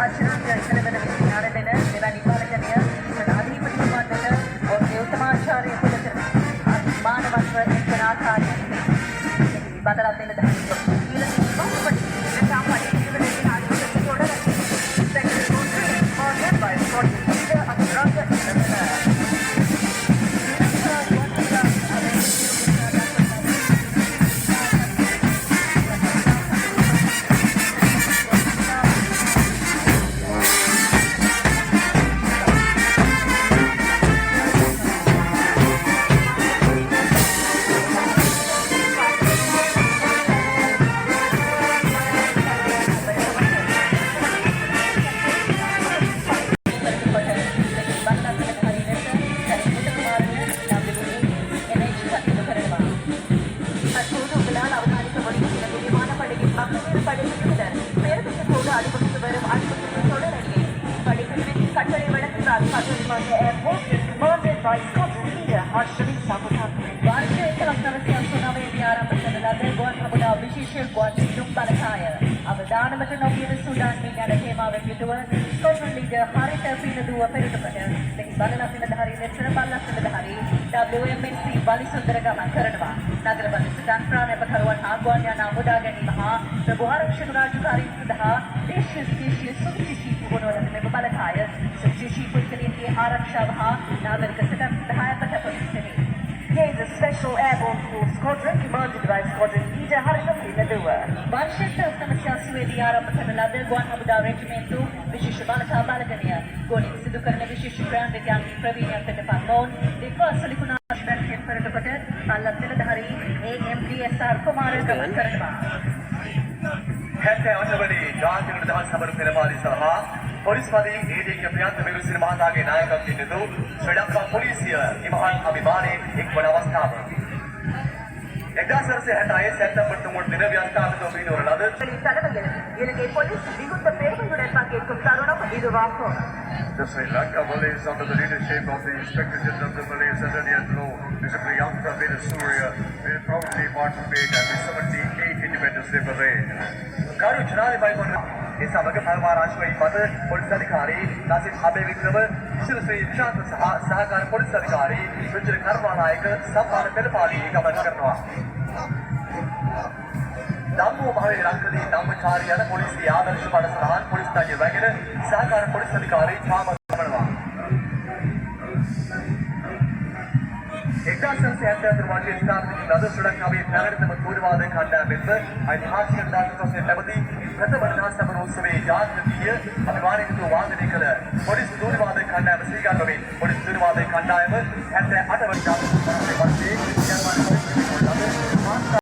ආචරණීය ඉහළවන විඥාන දෙන දෙවැනි පාලකණිය ප්‍රධානීපතිතුමාට ඔවුන්ගේ උත්තමාචාරය පුද කරමින් මානවත්ව එක්වන ආකාරයෙන් බදලා දෙන දහමින් ඊළඟ බාහපටි සාමාන්‍ය ජීවිතයේ ආයුෂ තොඩ සැකේ කොටේ මාර්ගය by project අතරාග අවදානමට නොගියන සුඩාන් මීනට හේමාවෙන් යුතුව ස්කොට්ලන්ඩ් ලීග හරිත පිනදුව පෙරටුකට මෙහි බලලත් නිලධාරී ලෙක්ෂණ බල්ලත් නිලධාරී WMNC බලිසුන්දර ගමන් කරනවා. නගර බඳු ජනප්‍රාණ අපකරුවන් හා ගුවන් යාන මුදා ගැනීම හා ප්‍රභාරක්ෂණ රාජකාරීන් සඳහා දේශීය සුවිශේෂී පුහුණුවලද මෙම බලකාය සුවිශේෂී පුද්ගලයන්ගේ ආරක්ෂාව හා නාගරික සටන් සඳහා අපතපොලිසිනේ. Here is a special airborne force squadron commanded by Squadron Leader Harisham Naduwa. Varsheta Samasya Suedi ආරම්භ කරන ලද ගුවන් හමුදා රෙජිමෙන්තු විශේෂ බලකා බලගණය ගෝනින් සිදු කරන විශේෂ ක්‍රියාන් දෙකයන් ප්‍රවීණයන් වෙත පන්මෝන් දෙකවසලිකුණා බැංකින් පෙරටුකොට පල්ලත් නිලධාරී AMDSR කුමාර ගමන් කරනවා. 78 වන ජාතික නිදහස් සමර පෙරපාලි සහ පොලිස් පදයේ ADK ප්‍රියන්ත මෙරුසින මහතාගේ නායකත්වයෙන් යුතු ශ්‍රී ලංකා පොලිසිය ඉමහත් අභිමානයෙන් එක්වන අවස්ථාව. 1966 සැප්තැම්බර් 3 දින ව්‍යවස්ථාපිත වීරවරලද தலைமையில் இலங்கை போலீஸ் மிகுந்த பெருமையுடன் பங்கேற்கும் தருணம் இதுவாகும். The Sri Lanka Police, under the leadership of the Inspector General of the Police under the law, Mr. Priyanka Veerasuriya, will proudly participate at the 78th Independence Day Parade. ගරු ජනාධිපතිතුමන් ඒ සමග පරමාරාජ්‍යවයි මත පොලිස් අධිකාරී නාසිර් අබේ වික්‍රම විශේෂ ශ්‍රී විශාන්ත සහ සහකාර පොලිස් අධිකාරී විජය කර්මානායක සම්මාන පෙළපාලි ගමන් කරනවා. ධම්මෝ භාවයේ රංගදී ධම්මචාරී යන පොලිසිය ආදර්ශ පඩසලහන් පොලිස් ස්ථානයේ වැගෙන සහකාර පොලිස් අධිකාරී ඡාම කරනවා. 1970 වර්ෂයේ ස්ථාපිත ලද ශ්‍රී ලංකාවේ පැරණිතම තූර්වාද කණ්ඩායමෙන්ම ඓතිහාසික දායකත්වයෙන් ලැබදී ප්‍රථම නිදහස් සමර උත්සවයේ ජාතිකීය අභිමානීය වාදනය කළ පොලිස් තූර්වාද කණ්ඩායම ස්වීකාර කරමින් පොලිස් තූර්වාද කණ්ඩායම 78 වන ජාතික පරිශ්‍රයේ ජර්මන්